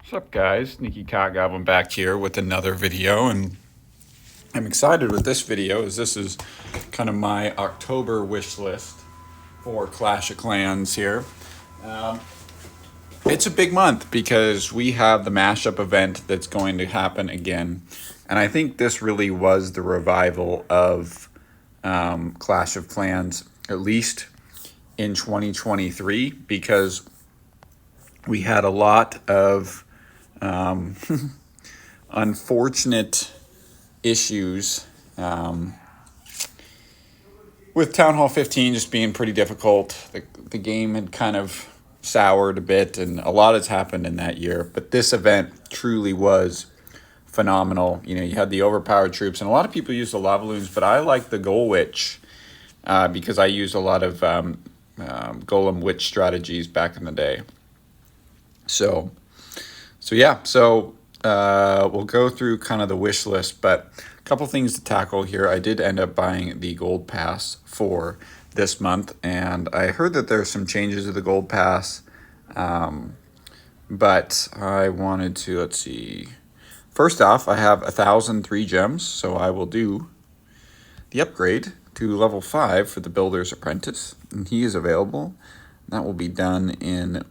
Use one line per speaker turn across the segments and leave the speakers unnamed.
What's up, guys? Sneaky Cock Goblin back here with another video, and I'm excited with this video as this is kind of my October wish list for Clash of Clans here. It's a big month because we have the mashup event that's going to happen again, and I think this really was the revival of Clash of Clans, at least in 2023, because we had a lot of unfortunate issues with Town Hall 15 just being pretty difficult. The game had kind of soured a bit, and a lot has happened in that year. But this event truly was phenomenal. You know, you had the overpowered troops, and a lot of people use the lava loons, but I like the Goal Witch because I used a lot of Golem Witch strategies back in the day. So we'll go through kind of the wish list, but a couple things to tackle here. I did end up buying the Gold Pass for this month, and I heard that there's some changes to the Gold Pass, but I wanted to, let's see. First off, I have 1,003 gems, so I will do the upgrade to level 5 for the Builder's Apprentice, and he is available. That will be done in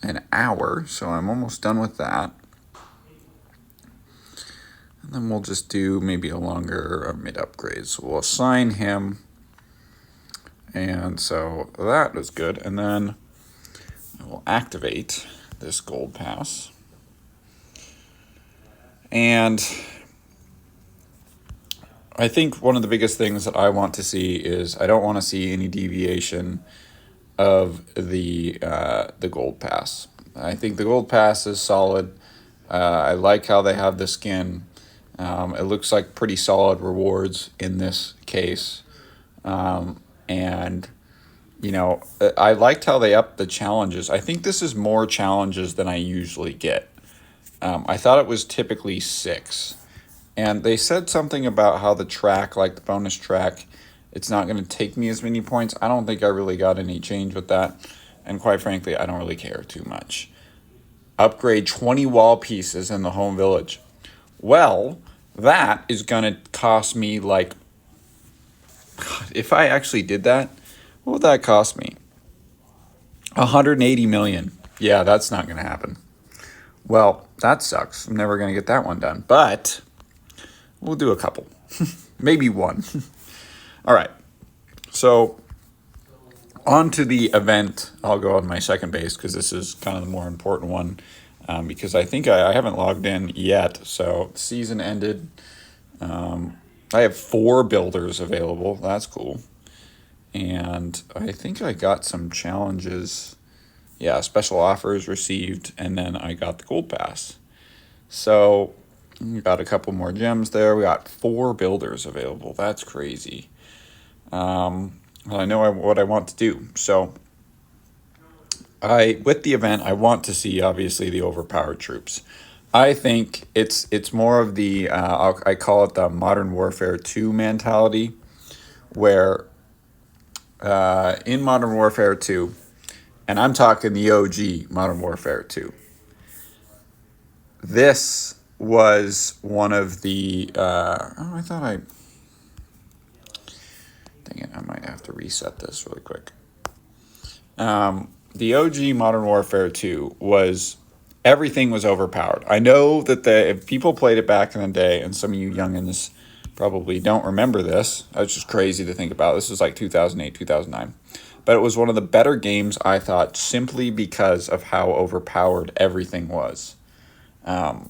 an hour, so I'm almost done with that. And then we'll just do maybe a longer or mid upgrade. So we'll assign him, and so that is good. And then we'll activate this gold pass. And I think one of the biggest things that I want to see is I don't want to see any deviation of the gold pass. I think the gold pass is solid. I like how they have the skin. It looks like pretty solid rewards in this case. And, you know, I liked how they upped the challenges. I think this is more challenges than I usually get. I thought it was typically 6. And they said something about how the track, like the bonus track, it's not going to take me as many points. I don't think I really got any change with that. And quite frankly, I don't really care too much. Upgrade 20 wall pieces in the home village. Well, that is going to cost me like, if I actually did that, what would that cost me? 180 million. Yeah, that's not going to happen. Well, that sucks. I'm never going to get that one done. But we'll do a couple. Maybe one. All right. So on to the event. I'll go on my second base because this is kind of the more important one. Because I think I haven't logged in yet. So the season ended. I have 4 builders available. That's cool. And I think I got some challenges. Yeah, special offers received. And then I got the gold pass. So we got a couple more gems there. We got 4 builders available. That's crazy. Well, I know what I want to do. So with the event, I want to see obviously the overpowered troops. I think it's more of the I call it the Modern Warfare 2 mentality, where in Modern Warfare 2, and I'm talking the OG Modern Warfare 2. This was one of the dang it, I might have to reset this really quick. The OG Modern Warfare 2 was, everything was overpowered. I know that if people played it back in the day, and some of you youngins probably don't remember this, that's just crazy to think about. This was like 2008, 2009. But it was one of the better games, I thought, simply because of how overpowered everything was. And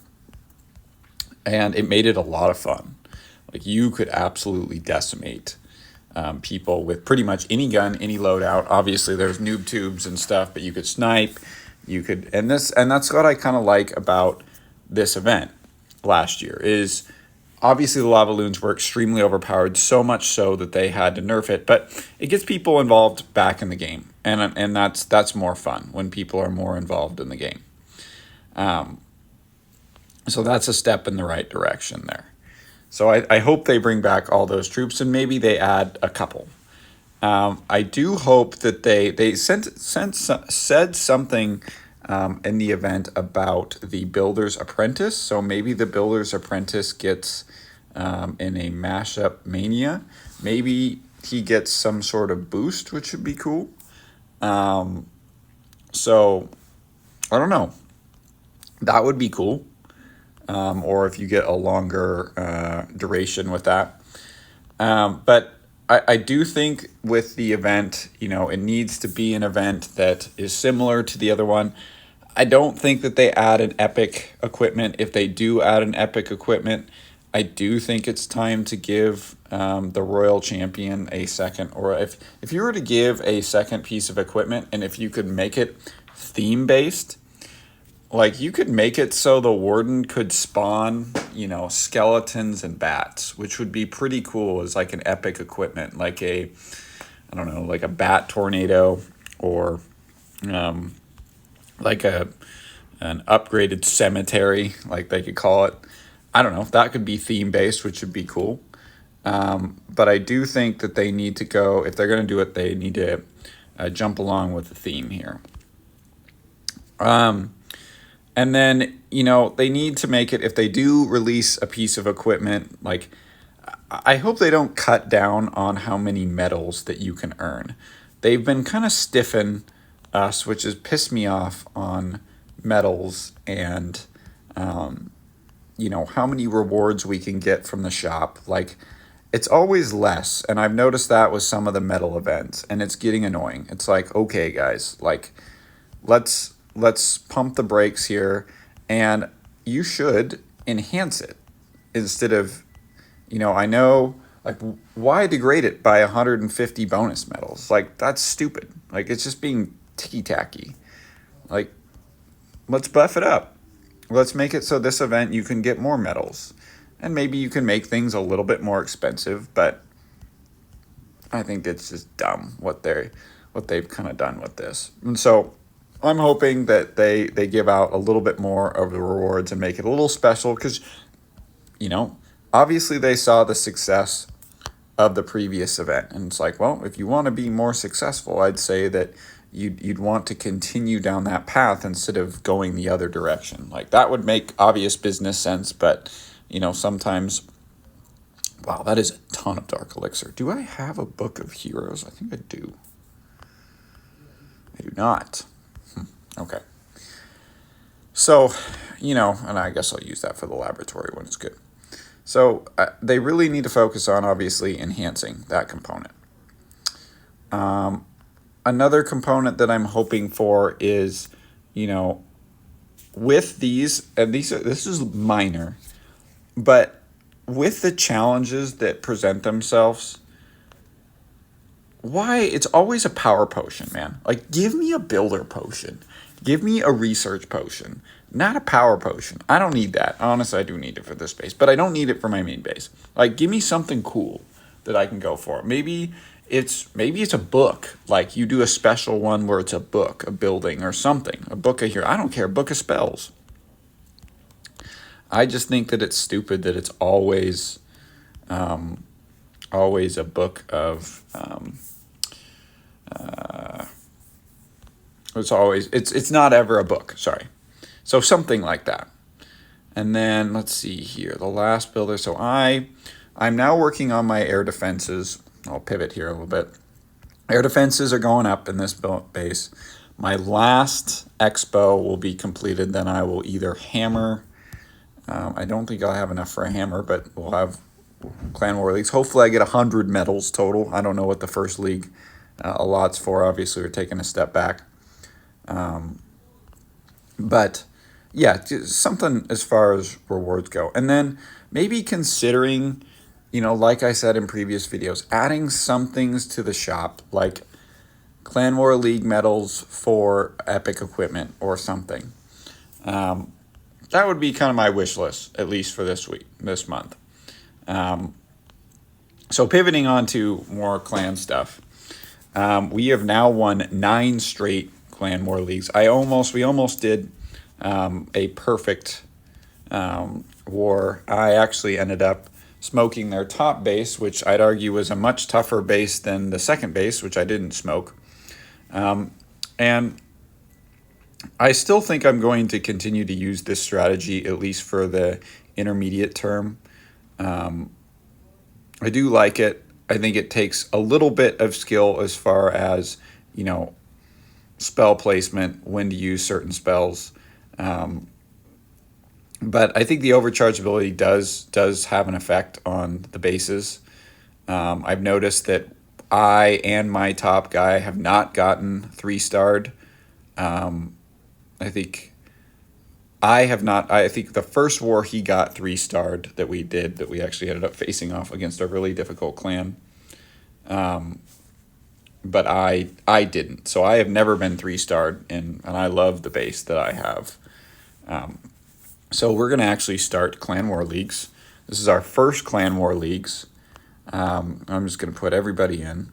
it made it a lot of fun. Like, you could absolutely decimate people with pretty much any gun, any loadout. Obviously, there's noob tubes and stuff, but you could snipe. You could, and that's what I kind of like about this event last year is obviously the lava loons were extremely overpowered, so much so that they had to nerf it. But it gets people involved back in the game, and that's more fun when people are more involved in the game. So that's a step in the right direction there. So I hope they bring back all those troops, and maybe they add a couple. I do hope that they said something in the event about the Builder's Apprentice. So maybe the Builder's Apprentice gets in a mashup mania. Maybe he gets some sort of boost, which would be cool. So I don't know. That would be cool. Or if you get a longer duration with that. But I do think with the event, it needs to be an event that is similar to the other one. I don't think that they add an epic equipment. If they do add an epic equipment, I do think it's time to give the Royal Champion a second, or if you were to give a second piece of equipment, and if you could make it theme based, like you could make it so the Warden could spawn, skeletons and bats, which would be pretty cool as like an epic equipment, like I don't know, like a bat tornado, or like an upgraded cemetery, like they could call it. I don't know, that could be theme based, which would be cool. But I do think that they need to go, if they're going to do it, they need to jump along with the theme here. And then, they need to make it, if they do release a piece of equipment, like, I hope they don't cut down on how many medals that you can earn. They've been kind of stiffing us, which has pissed me off on medals and, how many rewards we can get from the shop. Like, it's always less, and I've noticed that with some of the medal events, and it's getting annoying. It's like, okay, guys, like, let's pump the brakes here, and you should enhance it instead of, I know, like, why degrade it by 150 bonus medals? Like, that's stupid. Like, it's just being ticky-tacky. Like, let's buff it up. Let's make it so this event you can get more medals. And maybe you can make things a little bit more expensive, but I think it's just dumb what they've kind of done with this. And so I'm hoping that they give out a little bit more of the rewards and make it a little special, because, obviously they saw the success of the previous event. And it's like, well, if you want to be more successful, I'd say that you'd want to continue down that path instead of going the other direction. Like, that would make obvious business sense, but, sometimes... Wow, that is a ton of Dark Elixir. Do I have a Book of Heroes? I think I do. I do not. Okay. So, and I guess I'll use that for the laboratory when it's good. So they really need to focus on, obviously, enhancing that component. Another component that I'm hoping for is, with these, and this is minor, but with the challenges that present themselves, why it's always a power potion, man. Like, give me a builder potion. Give me a research potion, not a power potion. I don't need that. Honestly, I do need it for this base, but I don't need it for my main base. Like, give me something cool that I can go for. Maybe it's a book. Like, you do a special one where it's a book, a building, or something. A book of here. I don't care. A book of spells. I just think that it's stupid that it's always a book of... it's not ever a book, sorry. So something like that. And then let's see here, the last builder. So I'm now working on my air defenses. I'll pivot here a little bit. Air defenses are going up in this base. My last expo will be completed. Then I will either hammer. I don't think I'll have enough for a hammer, but we'll have Clan War Leagues. Hopefully I get 100 medals total. I don't know what the first league allots for. Obviously, we're taking a step back. But yeah, something as far as rewards go. And then maybe considering, like I said in previous videos, adding some things to the shop, like Clan War League medals for epic equipment or something. That would be kind of my wish list, at least for this month. So pivoting on to more clan stuff. We have now won 9 straight Clan War Leagues. We almost did a perfect war. I actually ended up smoking their top base, which I'd argue was a much tougher base than the second base, which I didn't smoke. And I still think I'm going to continue to use this strategy, at least for the intermediate term. I do like it. I think it takes a little bit of skill as far as, you know, spell placement, when to use certain spells. Um, but I think the overchargeability does have an effect on the bases. I've noticed that I and my top guy have not gotten 3-starred. I think I have not. I think the first war he got 3-starred that we did, that we actually ended up facing off against a really difficult clan. But I didn't. So I have never been 3-starred, and I love the base that I have. So we're gonna actually start clan war leagues. This is our first clan war leagues. I'm just gonna put everybody in,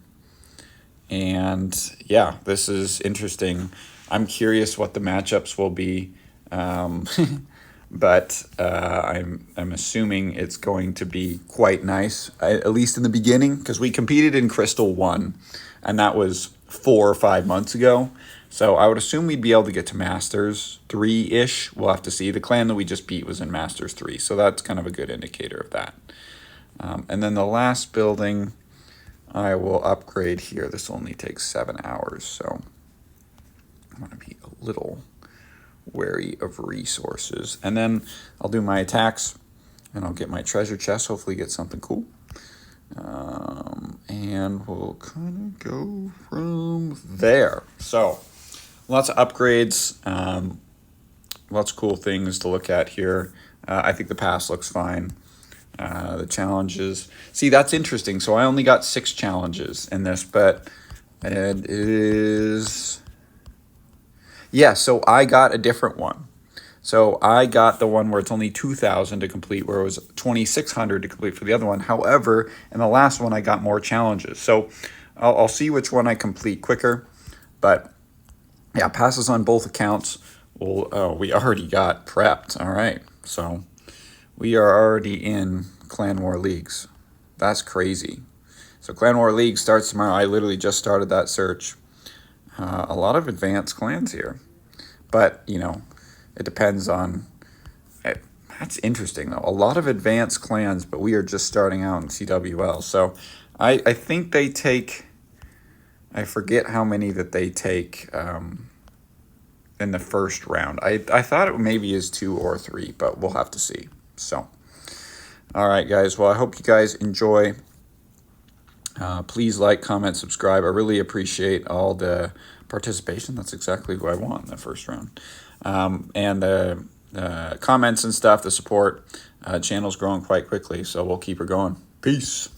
and yeah, this is interesting. I'm curious what the matchups will be. But I'm assuming it's going to be quite nice, at least in the beginning, because we competed in Crystal 1, and that was 4 or 5 months ago. So I would assume we'd be able to get to Masters 3-ish. We'll have to see. The clan that we just beat was in Masters 3, so that's kind of a good indicator of that. And then the last building I will upgrade here. This only takes 7 hours, so I'm going to be a little wary of resources. And then I'll do my attacks, and I'll get my treasure chest, hopefully get something cool. And we'll kind of go from there. So lots of upgrades, lots of cool things to look at here. I think the pass looks fine. The challenges, see, that's interesting. So I only got 6 challenges in this, but it is, yeah, so I got a different one. So I got the one where it's only 2,000 to complete, where it was 2,600 to complete for the other one. However, in the last one, I got more challenges. So I'll see which one I complete quicker. But yeah, passes on both accounts. Well, oh, we already got prepped. All right. So we are already in Clan War Leagues. That's crazy. So Clan War League starts tomorrow. I literally just started that search. A lot of advanced clans here. But, you know, it depends on... That's interesting, though. A lot of advanced clans, but we are just starting out in CWL. So I think they take... I forget how many that they take in the first round. I thought it maybe is 2 or 3, but we'll have to see. So, all right, guys. Well, I hope you guys enjoy. Please like, comment, subscribe. I really appreciate all the participation. That's exactly who I want in the first round. And the comments and stuff, the support. Channel's growing quite quickly, so we'll keep her going. Peace.